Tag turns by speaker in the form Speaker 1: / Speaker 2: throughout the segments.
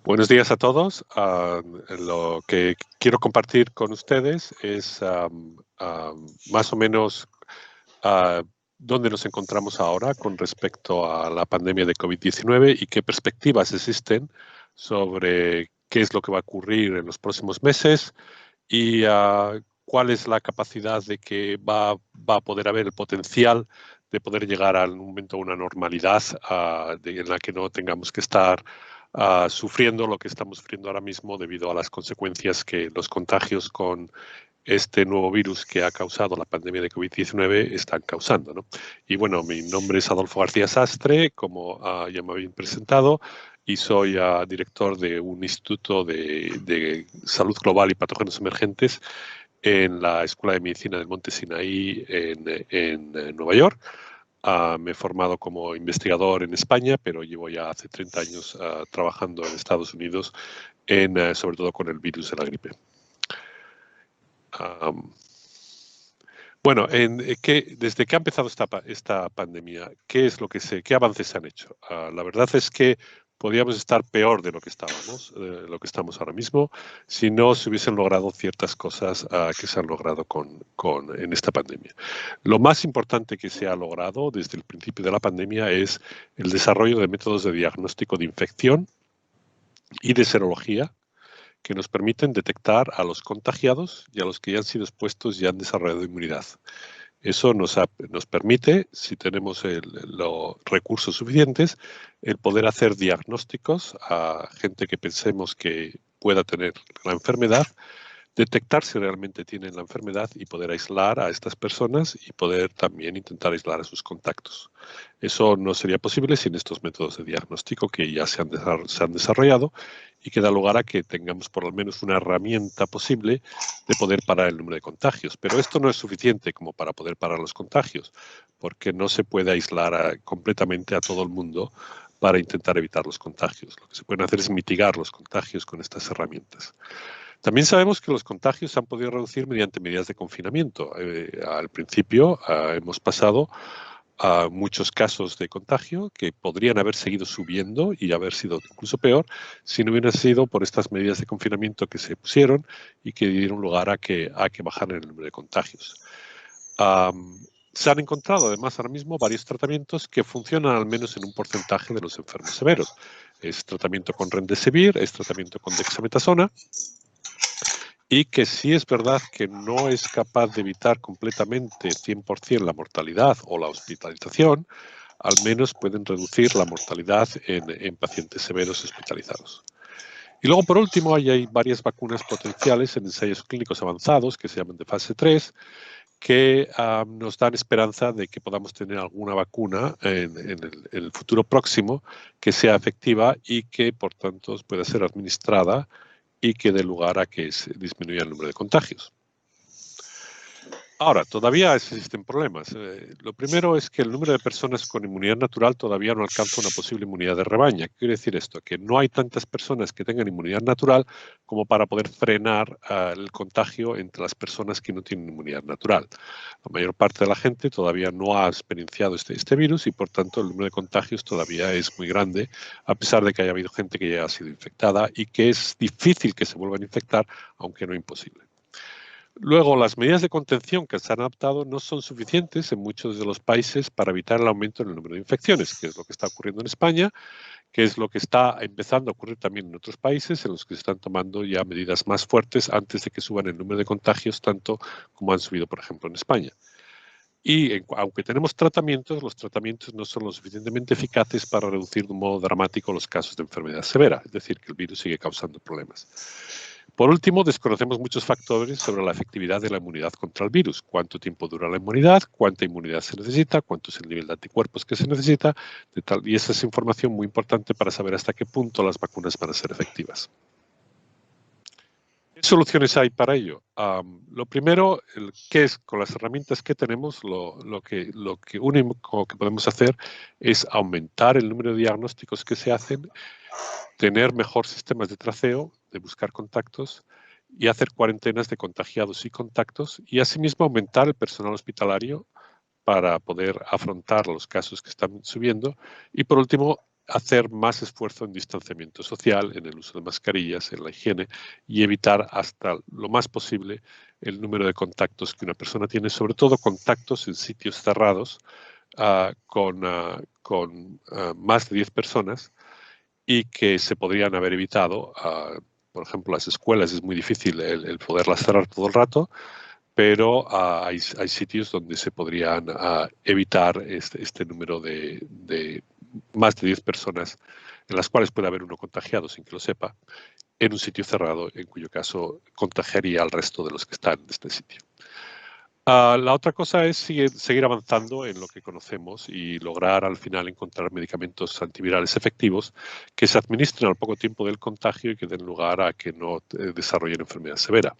Speaker 1: Buenos días a todos. Lo que quiero compartir con ustedes es más o menos ah, dónde nos encontramos ahora con respecto a la pandemia de COVID-19 y qué perspectivas existen sobre qué es lo que va a ocurrir en los próximos meses y cuál es la capacidad de que va a poder haber el potencial de poder llegar al momento a una normalidad en la que no tengamos que estar sufriendo lo que estamos sufriendo ahora mismo debido a las consecuencias que los contagios con este nuevo virus que ha causado la pandemia de COVID-19 están causando, ¿no? Y bueno, mi nombre es Adolfo García Sastre, como ya me habéis presentado, y soy director de un instituto de salud global y patógenos emergentes en la Escuela de Medicina del Monte Sinaí en Nueva York. Me he formado como investigador en España, pero llevo ya hace 30 años trabajando en Estados Unidos, sobre todo con el virus de la gripe. Bueno, desde que ha empezado esta pandemia, ¿qué es lo que qué avances se han hecho? La verdad es que podríamos estar peor de lo que lo que estamos ahora mismo, si no se hubiesen logrado ciertas cosas que se han logrado en esta pandemia. Lo más importante que se ha logrado desde el principio de la pandemia es el desarrollo de métodos de diagnóstico de infección y de serología que nos permiten detectar a los contagiados y a los que ya han sido expuestos y han desarrollado inmunidad. Eso nos permite, si tenemos los recursos suficientes, el poder hacer diagnósticos a gente que pensemos que pueda tener la enfermedad, detectar si realmente tienen la enfermedad y poder aislar a estas personas y poder también intentar aislar a sus contactos. Eso no sería posible sin estos métodos de diagnóstico que ya se han desarrollado y que da lugar a que tengamos por lo menos una herramienta posible de poder parar el número de contagios. Pero esto no es suficiente como para poder parar los contagios, porque no se puede aislar completamente a todo el mundo para intentar evitar los contagios. Lo que se puede hacer es mitigar los contagios con estas herramientas. También sabemos que los contagios se han podido reducir mediante medidas de confinamiento. Al principio hemos pasado a muchos casos de contagio que podrían haber seguido subiendo y haber sido incluso peor si no hubiera sido por estas medidas de confinamiento que se pusieron y que dieron lugar a que bajaran el número de contagios. Se han encontrado además ahora mismo varios tratamientos que funcionan al menos en un porcentaje de los enfermos severos. Es tratamiento con Remdesivir, es tratamiento con dexametasona, y que sí es verdad que no es capaz de evitar completamente 100% la mortalidad o la hospitalización, al menos pueden reducir la mortalidad en pacientes severos hospitalizados. Y luego, por último, hay varias vacunas potenciales en ensayos clínicos avanzados que se llaman de fase 3, que nos dan esperanza de que podamos tener alguna vacuna en el futuro próximo que sea efectiva y que, por tanto, pueda ser administrada y que dé lugar a que se disminuya el número de contagios. Ahora, todavía existen problemas. Lo primero es que el número de personas con inmunidad natural todavía no alcanza una posible inmunidad de rebaño. ¿Qué quiere decir esto? Que no hay tantas personas que tengan inmunidad natural como para poder frenar el contagio entre las personas que no tienen inmunidad natural. La mayor parte de la gente todavía no ha experienciado este virus y, por tanto, el número de contagios todavía es muy grande, a pesar de que haya habido gente que ya ha sido infectada y que es difícil que se vuelvan a infectar, aunque no imposible. Luego, las medidas de contención que se han adoptado no son suficientes en muchos de los países para evitar el aumento en el número de infecciones, que es lo que está ocurriendo en España, que es lo que está empezando a ocurrir también en otros países en los que se están tomando ya medidas más fuertes antes de que suban el número de contagios, tanto como han subido, por ejemplo, en España. Y aunque tenemos tratamientos, los tratamientos no son lo suficientemente eficaces para reducir de un modo dramático los casos de enfermedad severa, es decir, que el virus sigue causando problemas. Por último, desconocemos muchos factores sobre la efectividad de la inmunidad contra el virus. Cuánto tiempo dura la inmunidad, cuánta inmunidad se necesita, cuánto es el nivel de anticuerpos que se necesita, y esa es información muy importante para saber hasta qué punto las vacunas van a ser efectivas. ¿Qué soluciones hay para ello? Lo primero, que es con las herramientas que tenemos, lo único que podemos hacer es aumentar el número de diagnósticos que se hacen, tener mejor sistemas de traceo, de buscar contactos y hacer cuarentenas de contagiados y contactos y asimismo aumentar el personal hospitalario para poder afrontar los casos que están subiendo y por último hacer más esfuerzo en distanciamiento social, en el uso de mascarillas, en la higiene y evitar hasta lo más posible el número de contactos que una persona tiene, sobre todo contactos en sitios cerrados con más de 10 personas y que se podrían haber evitado. Por ejemplo, las escuelas es muy difícil el poderlas cerrar todo el rato, pero hay sitios donde se podrían evitar este número de más de 10 personas en las cuales puede haber uno contagiado sin que lo sepa, en un sitio cerrado, en cuyo caso contagiaría al resto de los que están en este sitio. La otra cosa es seguir avanzando en lo que conocemos y lograr al final encontrar medicamentos antivirales efectivos que se administren al poco tiempo del contagio y que den lugar a que no desarrollen enfermedad severa.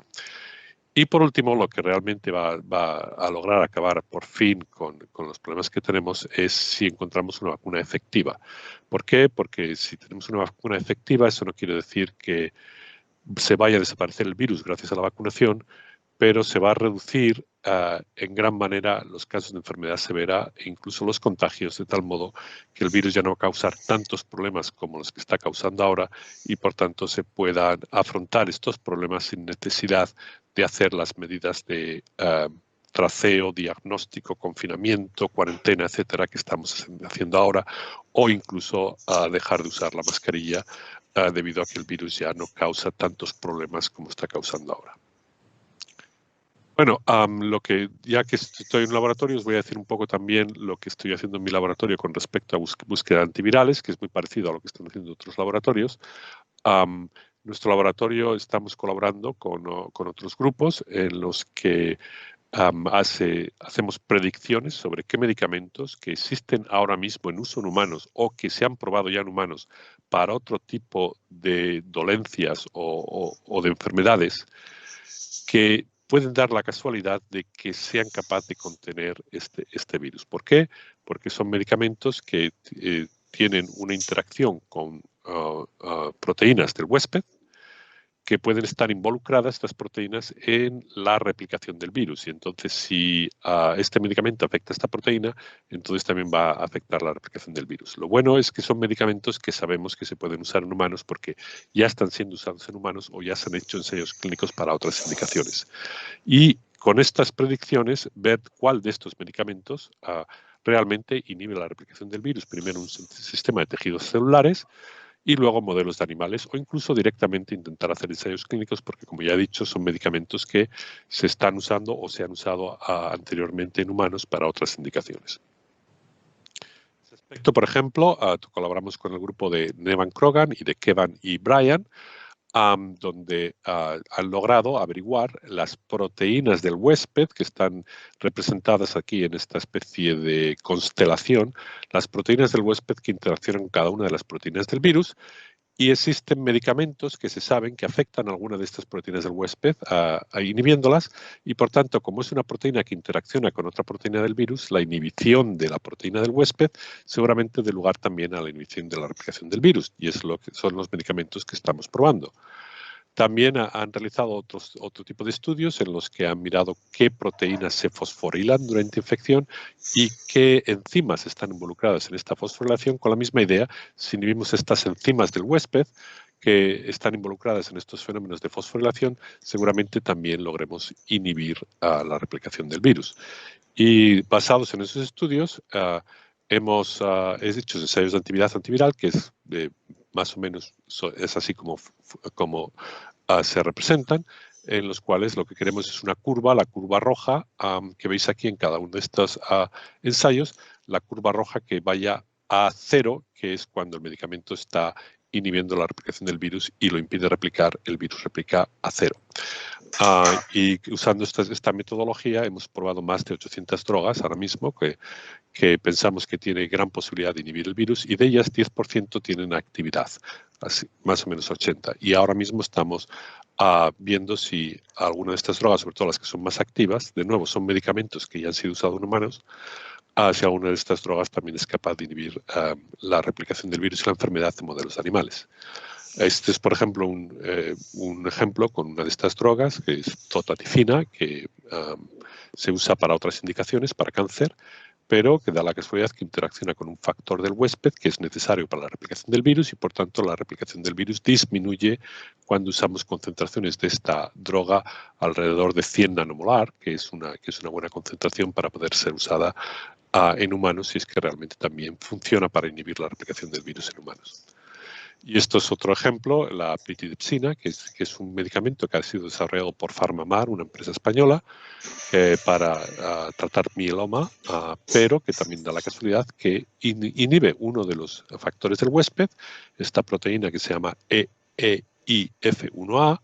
Speaker 1: Y por último, lo que realmente va a lograr acabar por fin con los problemas que tenemos es si encontramos una vacuna efectiva. ¿Por qué? Porque si tenemos una vacuna efectiva, eso no quiere decir que se vaya a desaparecer el virus gracias a la vacunación, pero se va a reducir en gran manera los casos de enfermedad severa e incluso los contagios, de tal modo que el virus ya no va a causar tantos problemas como los que está causando ahora y por tanto se puedan afrontar estos problemas sin necesidad de hacer las medidas de traceo, diagnóstico, confinamiento, cuarentena, etcétera, que estamos haciendo ahora, o incluso dejar de usar la mascarilla debido a que el virus ya no causa tantos problemas como está causando ahora. Bueno, ya que estoy en un laboratorio, os voy a decir un poco también lo que estoy haciendo en mi laboratorio con respecto a búsqueda de antivirales, que es muy parecido a lo que están haciendo otros laboratorios. Nuestro laboratorio estamos colaborando con otros grupos en los que hacemos predicciones sobre qué medicamentos que existen ahora mismo en uso en humanos o que se han probado ya en humanos para otro tipo de dolencias o de enfermedades que pueden dar la casualidad de que sean capaces de contener este virus. ¿Por qué? Porque son medicamentos que tienen una interacción con proteínas del huésped que pueden estar involucradas estas proteínas en la replicación del virus. Y entonces, si este medicamento afecta a esta proteína, entonces también va a afectar la replicación del virus. Lo bueno es que son medicamentos que sabemos que se pueden usar en humanos porque ya están siendo usados en humanos o ya se han hecho ensayos clínicos para otras indicaciones. Y con estas predicciones, ver cuál de estos medicamentos realmente inhibe la replicación del virus. Primero un sistema de tejidos celulares y luego modelos de animales o incluso directamente intentar hacer ensayos clínicos porque, como ya he dicho, son medicamentos que se están usando o se han usado anteriormente en humanos para otras indicaciones. En ese aspecto, por ejemplo, colaboramos con el grupo de Nevan Krogan y de Kevan y Brian, donde han logrado averiguar las proteínas del huésped que están representadas aquí en esta especie de constelación, las proteínas del huésped que interaccionan con cada una de las proteínas del virus. Y existen medicamentos que se saben que afectan a alguna de estas proteínas del huésped, inhibiéndolas, y por tanto, como es una proteína que interacciona con otra proteína del virus, la inhibición de la proteína del huésped seguramente dé lugar también a la inhibición de la replicación del virus, y es lo que son los medicamentos que estamos probando. También han realizado otro tipo de estudios en los que han mirado qué proteínas se fosforilan durante infección y qué enzimas están involucradas en esta fosforilación, con la misma idea. Si inhibimos estas enzimas del huésped que están involucradas en estos fenómenos de fosforilación, seguramente también logremos inhibir la replicación del virus. Y basados en esos estudios, hemos hecho ensayos de actividad antiviral, que es más o menos es así como se representan, en los cuales lo que queremos es una curva, la curva roja, que veis aquí en cada uno de estos ensayos, la curva roja que vaya a 0, que es cuando el medicamento está inhibiendo la replicación del virus y lo impide replicar, el virus replica a 0. Y usando esta metodología hemos probado más de 800 drogas ahora mismo que pensamos que tiene gran posibilidad de inhibir el virus y de ellas 10% tienen actividad, así, más o menos 80. Y ahora mismo estamos viendo si alguna de estas drogas, sobre todo las que son más activas, de nuevo son medicamentos que ya han sido usados en humanos, si alguna de estas drogas también es capaz de inhibir la replicación del virus y la enfermedad en modelos animales. Este es, por ejemplo, un ejemplo con una de estas drogas, que es totatifina, que se usa para otras indicaciones, para cáncer, pero que da la casualidad que interacciona con un factor del huésped que es necesario para la replicación del virus y, por tanto, la replicación del virus disminuye cuando usamos concentraciones de esta droga alrededor de 100 nanomolar, que es una buena concentración para poder ser usada en humanos, si es que realmente también funciona para inhibir la replicación del virus en humanos. Y esto es otro ejemplo, la plitidepsina, que es un medicamento que ha sido desarrollado por PharmaMar, una empresa española, para tratar mieloma, pero que también da la casualidad que inhibe uno de los factores del huésped, esta proteína que se llama EEIF1A,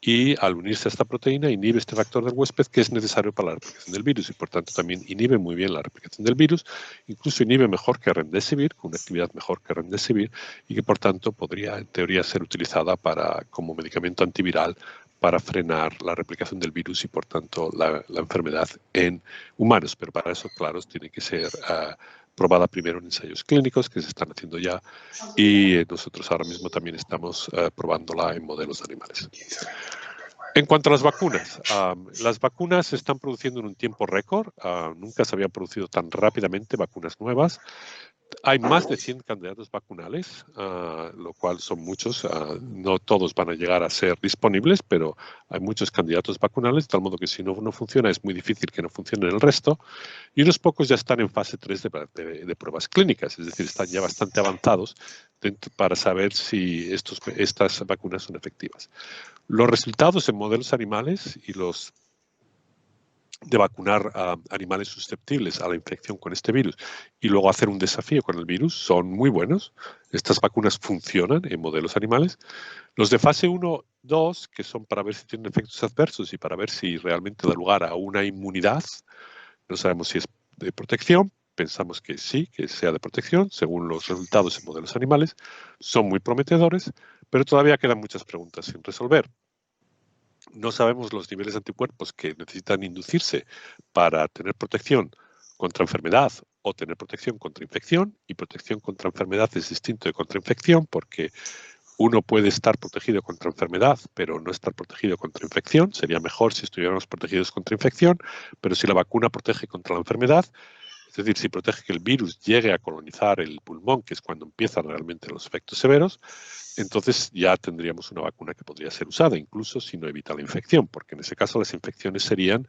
Speaker 1: y al unirse a esta proteína inhibe este factor del huésped que es necesario para la replicación del virus y por tanto también inhibe muy bien la replicación del virus, incluso inhibe mejor que Remdesivir, con una actividad mejor que Remdesivir y que por tanto podría en teoría ser utilizada como medicamento antiviral para frenar la replicación del virus y por tanto la enfermedad en humanos, pero para eso, claro, tiene que ser probada primero en ensayos clínicos que se están haciendo ya y nosotros ahora mismo también estamos probándola en modelos de animales. En cuanto a las vacunas se están produciendo en un tiempo récord. Nunca se habían producido tan rápidamente vacunas nuevas. Hay más de 100 candidatos vacunales, lo cual son muchos. No todos van a llegar a ser disponibles, pero hay muchos candidatos vacunales, de tal modo que si no funciona es muy difícil que no funcione el resto. Y unos pocos ya están en fase 3 de pruebas clínicas, es decir, están ya bastante avanzados para saber si estas vacunas son efectivas. Los resultados en modelos animales y los de vacunar a animales susceptibles a la infección con este virus y luego hacer un desafío con el virus son muy buenos. Estas vacunas funcionan en modelos animales. Los de fase 1-2, que son para ver si tienen efectos adversos y para ver si realmente da lugar a una inmunidad, no sabemos si es de protección, pensamos que sí, que sea de protección, según los resultados en modelos animales, son muy prometedores, pero todavía quedan muchas preguntas sin resolver. No sabemos los niveles de anticuerpos que necesitan inducirse para tener protección contra enfermedad o tener protección contra infección, y protección contra enfermedad es distinto de contra infección porque uno puede estar protegido contra enfermedad, pero no estar protegido contra infección. Sería mejor si estuviéramos protegidos contra infección, pero si la vacuna protege contra la enfermedad, es decir, si protege que el virus llegue a colonizar el pulmón, que es cuando empiezan realmente los efectos severos, entonces ya tendríamos una vacuna que podría ser usada, incluso si no evita la infección, porque en ese caso las infecciones serían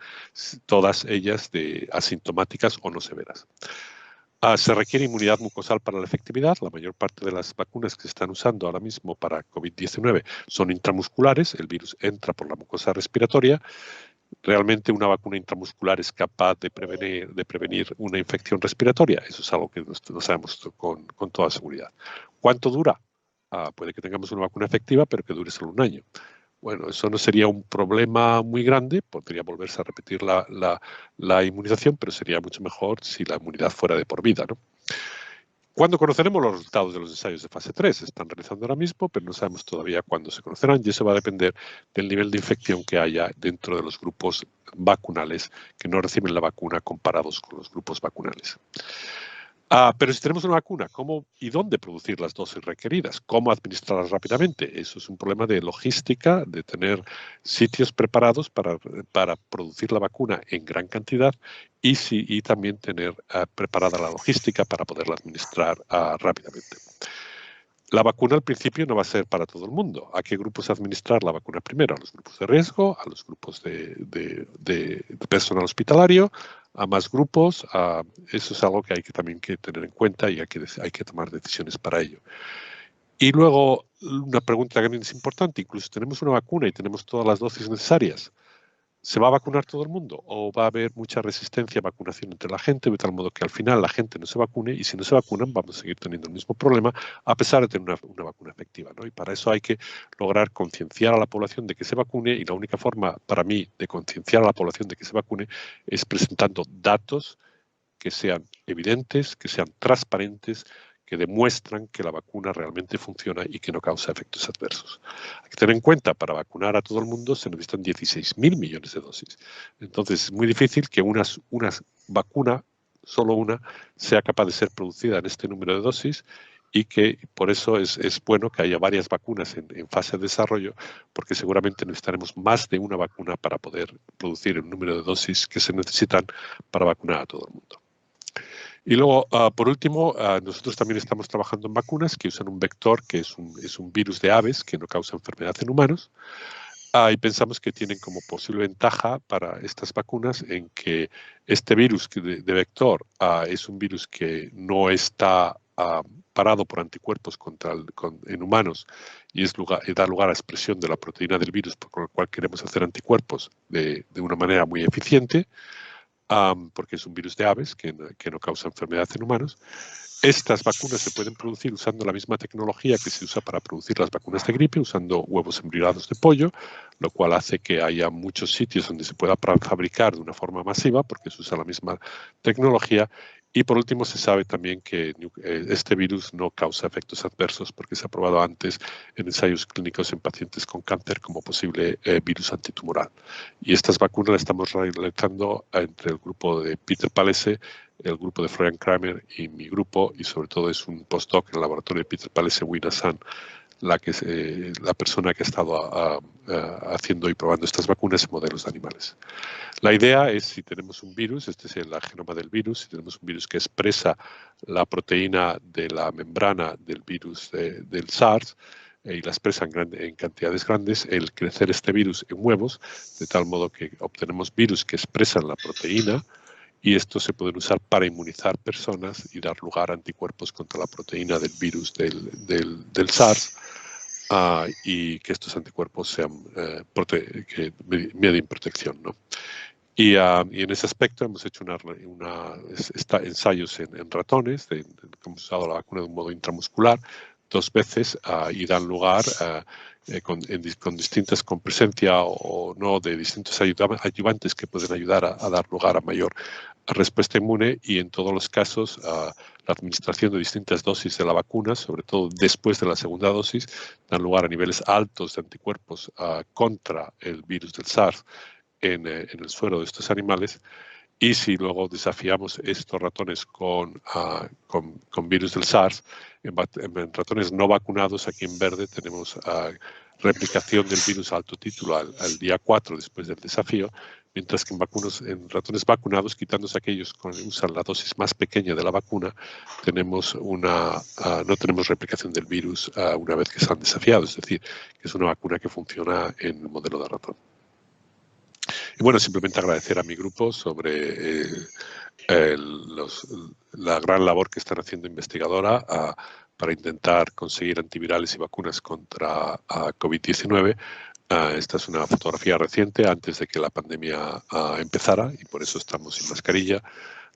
Speaker 1: todas ellas asintomáticas o no severas. Se requiere inmunidad mucosal para la efectividad. La mayor parte de las vacunas que se están usando ahora mismo para COVID-19 son intramusculares. El virus entra por la mucosa respiratoria. ¿Realmente una vacuna intramuscular es capaz de prevenir una infección respiratoria? Eso es algo que no sabemos con toda seguridad. ¿Cuánto dura? Puede que tengamos una vacuna efectiva, pero que dure solo un año. Bueno, eso no sería un problema muy grande, podría volverse a repetir la inmunización, pero sería mucho mejor si la inmunidad fuera de por vida, ¿no? ¿Cuándo conoceremos los resultados de los ensayos de fase 3? Se están realizando ahora mismo, pero no sabemos todavía cuándo se conocerán y eso va a depender del nivel de infección que haya dentro de los grupos vacunales que no reciben la vacuna comparados con los grupos vacunales. Pero si tenemos una vacuna, ¿cómo y dónde producir las dosis requeridas? ¿Cómo administrarlas rápidamente? Eso es un problema de logística, de tener sitios preparados para producir la vacuna en gran cantidad y también tener preparada la logística para poderla administrar rápidamente. La vacuna al principio no va a ser para todo el mundo. ¿A qué grupos administrar la vacuna primero? A los grupos de riesgo, a los grupos de personal hospitalario, a más grupos. Eso es algo que hay que también tener en cuenta y hay que tomar decisiones para ello. Y luego, una pregunta que también es importante, incluso tenemos una vacuna y tenemos todas las dosis necesarias. ¿Se va a vacunar todo el mundo o va a haber mucha resistencia a vacunación entre la gente, de tal modo que al final la gente no se vacune y si no se vacunan vamos a seguir teniendo el mismo problema a pesar de tener una vacuna efectiva, ¿no? Y para eso hay que lograr concienciar a la población de que se vacune y la única forma para mí de concienciar a la población de que se vacune es presentando datos que sean evidentes, que sean transparentes, que demuestran que la vacuna realmente funciona y que no causa efectos adversos. Hay que tener en cuenta, para vacunar a todo el mundo se necesitan 16.000 millones de dosis. Entonces es muy difícil que una vacuna, solo una, sea capaz de ser producida en este número de dosis y que por eso es bueno que haya varias vacunas en fase de desarrollo, porque seguramente necesitaremos más de una vacuna para poder producir el número de dosis que se necesitan para vacunar a todo el mundo. Y luego, por último, nosotros también estamos trabajando en vacunas que usan un vector que es un virus de aves que no causa enfermedad en humanos. Y pensamos que tienen como posible ventaja para estas vacunas en que este virus de vector es un virus que no está parado por anticuerpos en humanos y da lugar a expresión de la proteína del virus, por lo cual queremos hacer anticuerpos de una manera muy eficiente, porque es un virus de aves que no causa enfermedad en humanos. Estas vacunas se pueden producir usando la misma tecnología que se usa para producir las vacunas de gripe, usando huevos embrionados de pollo, lo cual hace que haya muchos sitios donde se pueda fabricar de una forma masiva, porque se usa la misma tecnología. Y por último, se sabe también que este virus no causa efectos adversos, porque se ha probado antes en ensayos clínicos en pacientes con cáncer como posible virus antitumoral. Y estas vacunas las estamos realizando entre el grupo de Peter Palese, el grupo de Florian Kramer y mi grupo, y sobre todo es un postdoc en el laboratorio de Peter Palese, Wina San, la persona que ha estado haciendo y probando estas vacunas en modelos de animales. La idea es, si tenemos un virus, este es el genoma del virus, si tenemos un virus que expresa la proteína de la membrana del virus del SARS, y la expresa en cantidades grandes, el crecer este virus en huevos, de tal modo que obtenemos virus que expresan la proteína, y estos se pueden usar para inmunizar personas y dar lugar a anticuerpos contra la proteína del virus del SARS, y que estos anticuerpos sean que medien protección, ¿no? Y en ese aspecto hemos hecho ensayos en ratones, hemos usado la vacuna de un modo intramuscular 2 veces y dan lugar con presencia o no de distintos ayudantes que pueden ayudar a dar lugar a mayor respuesta inmune, y en todos los casos la administración de distintas dosis de la vacuna, sobre todo después de la segunda dosis, dan lugar a niveles altos de anticuerpos contra el virus del SARS en el suero de estos animales. Y si luego desafiamos estos ratones con virus del SARS, en ratones no vacunados, aquí en verde tenemos replicación del virus a alto título al día 4 después del desafío, mientras que en ratones vacunados, quitándose aquellos que usan la dosis más pequeña de la vacuna, no tenemos replicación del virus una vez que se han desafiado, es decir, que es una vacuna que funciona en el modelo de ratón. Y bueno, simplemente agradecer a mi grupo sobre la gran labor que están haciendo investigadora para intentar conseguir antivirales y vacunas contra COVID-19. Esta es una fotografía reciente, antes de que la pandemia empezara, y por eso estamos sin mascarilla.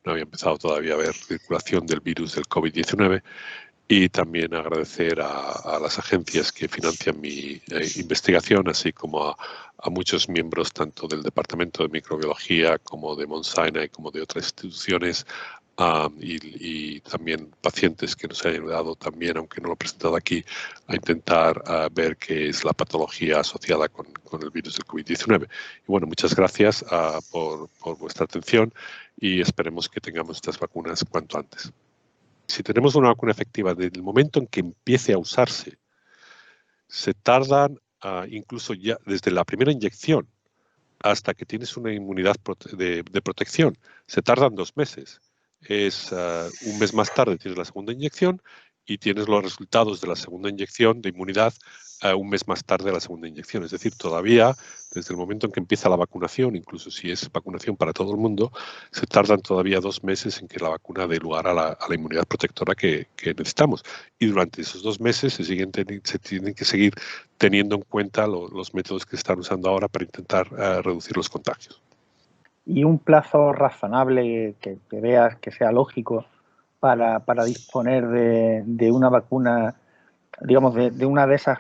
Speaker 1: No había empezado todavía a haber circulación del virus del COVID-19. Y también agradecer a las agencias que financian mi investigación, así como a muchos miembros tanto del Departamento de Microbiología como de Mount Sinai como de otras instituciones, y también pacientes que nos han ayudado también, aunque no lo he presentado aquí, a intentar ver qué es la patología asociada con el virus del COVID-19. Y bueno, muchas gracias por vuestra atención, y esperemos que tengamos estas vacunas cuanto antes. Si tenemos una vacuna efectiva, desde el momento en que empiece a usarse, se tardan incluso ya desde la primera inyección hasta que tienes una inmunidad de protección, se tardan 2 meses. Es un mes más tarde tienes la segunda inyección y tienes los resultados de la segunda inyección de inmunidad un mes más tarde de la segunda inyección. Es decir, todavía desde el momento en que empieza la vacunación, incluso si es vacunación para todo el mundo, se tardan todavía 2 meses en que la vacuna dé lugar a la inmunidad protectora que necesitamos. Y durante esos 2 meses se tienen que seguir teniendo en cuenta los métodos que se están usando ahora para intentar reducir los contagios.
Speaker 2: ¿Y un plazo razonable que veas que sea lógico para disponer de una vacuna, digamos, de una de esas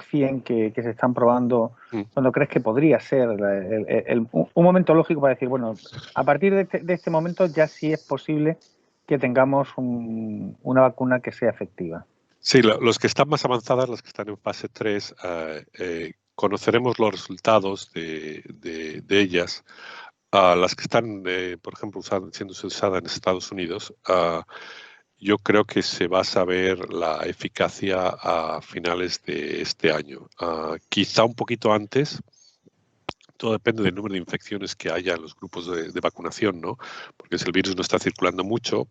Speaker 2: 100 que se están probando, cuando crees que podría ser un momento lógico para decir, bueno, a partir de este momento ya sí es posible que tengamos una vacuna que sea efectiva?
Speaker 1: Sí, los que están más avanzadas, los que están en fase 3, conoceremos los resultados de ellas. Las que están, por ejemplo, siendo usadas en Estados Unidos, yo creo que se va a saber la eficacia a finales de este año. Quizá un poquito antes. Todo depende del número de infecciones que haya en los grupos de vacunación, ¿no? Porque si el virus no está circulando mucho,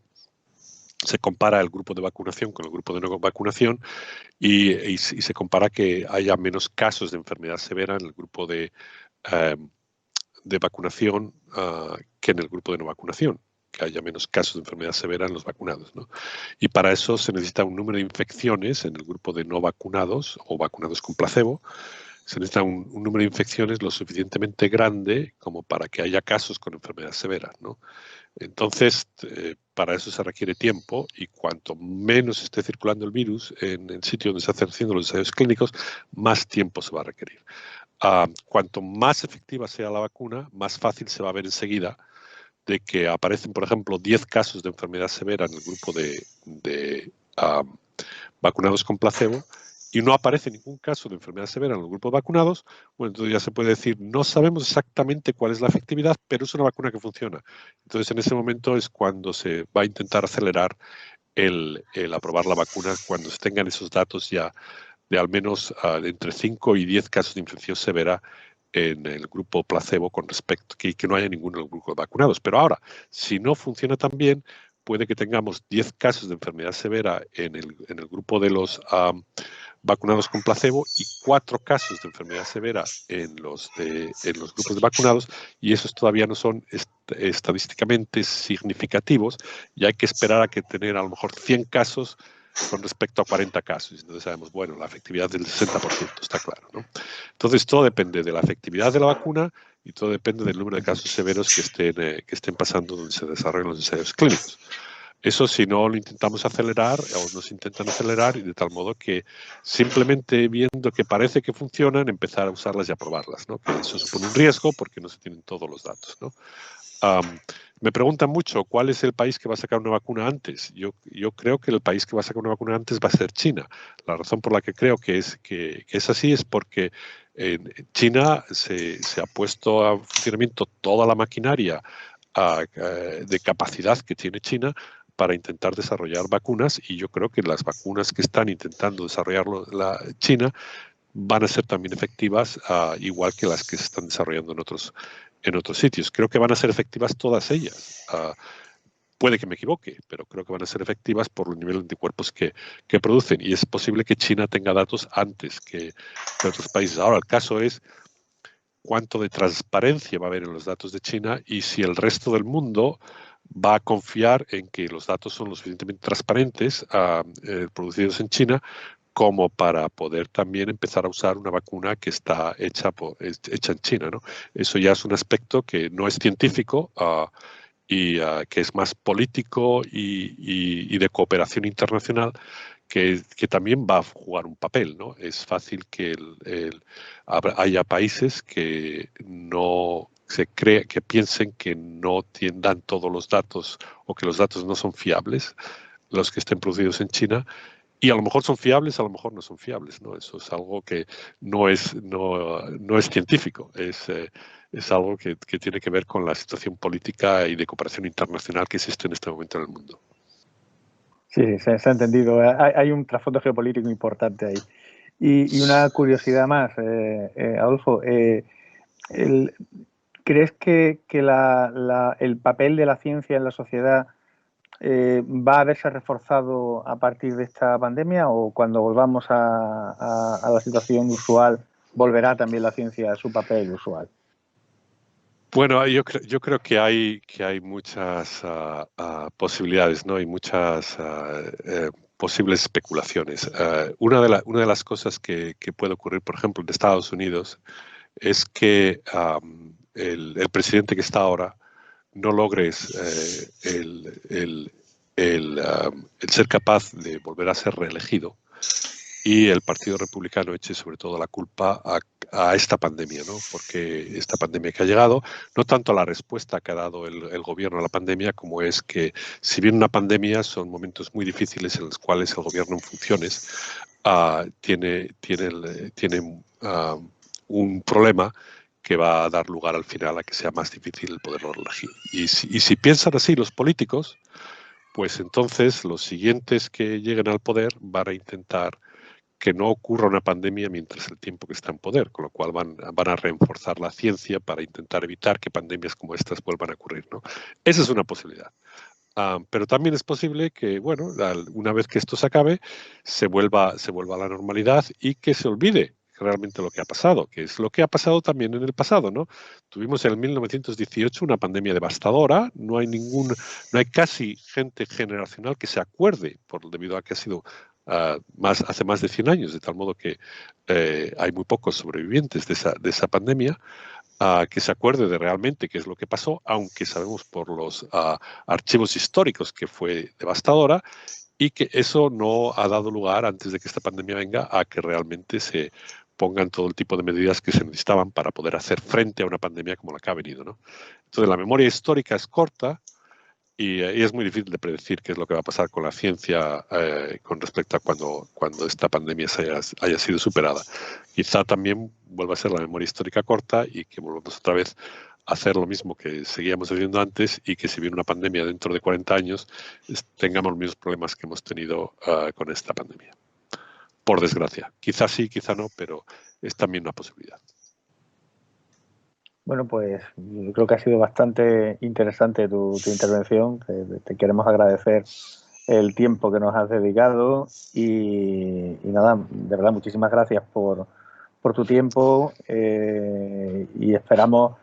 Speaker 1: se compara el grupo de vacunación con el grupo de no vacunación y se compara que haya menos casos de enfermedad severa en el grupo de vacunación que en el grupo de no vacunación, que haya menos casos de enfermedad severa en los vacunados, ¿no? Y para eso se necesita un número de infecciones en el grupo de no vacunados o vacunados con placebo. Se necesita un número de infecciones lo suficientemente grande como para que haya casos con enfermedad severa, ¿no? Entonces, para eso se requiere tiempo y cuanto menos esté circulando el virus en el sitio donde se están haciendo los ensayos clínicos, más tiempo se va a requerir. Cuanto más efectiva sea la vacuna, más fácil se va a ver enseguida de que aparecen, por ejemplo, 10 casos de enfermedad severa en el grupo de vacunados con placebo y no aparece ningún caso de enfermedad severa en los grupos vacunados. Bueno, entonces ya se puede decir, no sabemos exactamente cuál es la efectividad, pero es una vacuna que funciona. Entonces, en ese momento es cuando se va a intentar acelerar el aprobar la vacuna, cuando se tengan esos datos ya de al menos entre 5 y 10 casos de infección severa en el grupo placebo con respecto que no haya ninguno en el grupo de vacunados. Pero ahora, si no funciona tan bien, puede que tengamos 10 casos de enfermedad severa en el grupo de los vacunados con placebo y 4 casos de enfermedad severa en los grupos de vacunados, y esos todavía no son estadísticamente significativos y hay que esperar a que tener a lo mejor 100 casos con respecto a 40 casos. Entonces sabemos, bueno, la efectividad del 60%, está claro, ¿no? Entonces todo depende de la efectividad de la vacuna y todo depende del número de casos severos que estén pasando donde se desarrollan los ensayos clínicos. Eso si no lo intentamos acelerar o nos intentan acelerar y de tal modo que simplemente viendo que parece que funcionan, empezar a usarlas y a probarlas, ¿no? Que eso supone un riesgo porque no se tienen todos los datos, ¿no? Me preguntan mucho cuál es el país que va a sacar una vacuna antes. Yo creo que el país que va a sacar una vacuna antes va a ser China. La razón por la que creo que es así es porque en China se ha puesto a funcionamiento toda la maquinaria de capacidad que tiene China para intentar desarrollar vacunas, y yo creo que las vacunas que están intentando desarrollar la China van a ser también efectivas, igual que las que se están desarrollando en otros sitios. Creo que van a ser efectivas todas ellas. Puede que me equivoque, pero creo que van a ser efectivas por los niveles de anticuerpos que producen. Y es posible que China tenga datos antes que otros países. Ahora, el caso es cuánto de transparencia va a haber en los datos de China y si el resto del mundo va a confiar en que los datos son lo suficientemente transparentes producidos en China como para poder también empezar a usar una vacuna que está hecha en China, ¿no? Eso ya es un aspecto que no es científico y que es más político y de cooperación internacional, que también va a jugar un papel, ¿no? Es fácil que haya países que no que piensen que no dan todos los datos o que los datos no son fiables, los que estén producidos en China, y a lo mejor son fiables, a lo mejor no son fiables, ¿no? Eso es algo que no es científico, es algo que tiene que ver con la situación política y de cooperación internacional que existe en este momento en el mundo.
Speaker 2: Sí, se ha entendido. Hay un trasfondo geopolítico importante ahí. Y una curiosidad más, Adolfo. ¿Crees que el papel de la ciencia en la sociedad va a verse reforzado a partir de esta pandemia, o cuando volvamos a la situación usual volverá también la ciencia a su papel usual?
Speaker 1: Bueno, yo creo que hay muchas posibilidades, ¿no? Hay muchas posibles especulaciones. Una de las cosas que puede ocurrir, por ejemplo, en Estados Unidos, es que el presidente que está ahora no logre el ser capaz de volver a ser reelegido y el Partido Republicano eche sobre todo la culpa a esta pandemia, ¿no? Porque esta pandemia que ha llegado, no tanto a la respuesta que ha dado el gobierno a la pandemia, como es que, si bien una pandemia son momentos muy difíciles en los cuales el gobierno en funciones tiene un problema que va a dar lugar al final a que sea más difícil el poderlo elegir. Y si piensan así los políticos, pues entonces los siguientes que lleguen al poder van a intentar que no ocurra una pandemia mientras el tiempo que está en poder, con lo cual van a reforzar la ciencia para intentar evitar que pandemias como estas vuelvan a ocurrir, ¿no? Esa es una posibilidad. Pero también es posible que, bueno, una vez que esto se acabe, se vuelva a la normalidad y que se olvide realmente lo que ha pasado, que es lo que ha pasado también en el pasado, ¿no? Tuvimos en el 1918 una pandemia devastadora, no hay casi gente generacional que se acuerde, debido a que ha sido hace más de 100 años, de tal modo que hay muy pocos sobrevivientes de esa pandemia, que se acuerde de realmente qué es lo que pasó, aunque sabemos por los archivos históricos que fue devastadora, y que eso no ha dado lugar, antes de que esta pandemia venga, a que realmente se pongan todo el tipo de medidas que se necesitaban para poder hacer frente a una pandemia como la que ha venido, ¿no? Entonces, la memoria histórica es corta, y es muy difícil de predecir qué es lo que va a pasar con la ciencia con respecto a cuando esta pandemia haya sido superada. Quizá también vuelva a ser la memoria histórica corta y que volvamos otra vez a hacer lo mismo que seguíamos haciendo antes, y que si viene una pandemia dentro de 40 años tengamos los mismos problemas que hemos tenido con esta pandemia. Por desgracia. Quizá sí, quizá no, pero es también una posibilidad.
Speaker 2: Bueno, pues yo creo que ha sido bastante interesante tu intervención. Te queremos agradecer el tiempo que nos has dedicado y nada, de verdad, muchísimas gracias por tu tiempo y esperamos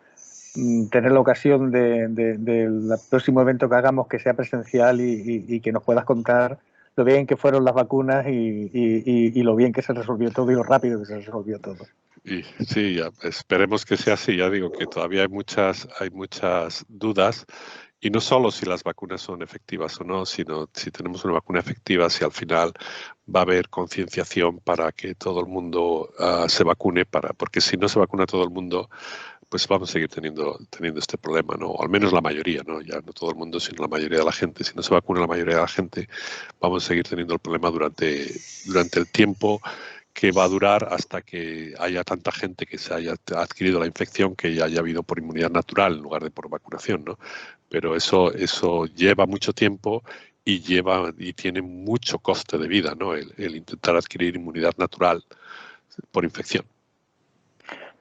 Speaker 2: tener la ocasión del próximo evento que hagamos que sea presencial y que nos puedas contar lo bien que fueron las vacunas y lo bien que se resolvió todo y lo rápido que se resolvió todo.
Speaker 1: Y sí, esperemos que sea así. Ya digo que todavía hay muchas dudas, y no solo si las vacunas son efectivas o no, sino si tenemos una vacuna efectiva, si al final va a haber concienciación para que todo el mundo se vacune, porque si no se vacuna todo el mundo, pues vamos a seguir teniendo este problema, ¿no? O al menos la mayoría, ¿no? Ya no todo el mundo, sino la mayoría de la gente. Si no se vacuna la mayoría de la gente, vamos a seguir teniendo el problema durante el tiempo que va a durar, hasta que haya tanta gente que se haya adquirido la infección que ya haya habido por inmunidad natural en lugar de por vacunación, ¿no? Pero eso lleva mucho tiempo y tiene mucho coste de vida, ¿no? El intentar adquirir inmunidad natural por infección.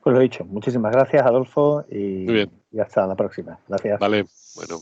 Speaker 2: Pues lo dicho, muchísimas gracias, Adolfo,
Speaker 1: Muy bien,
Speaker 2: y hasta la próxima. Gracias.
Speaker 1: vale, bueno.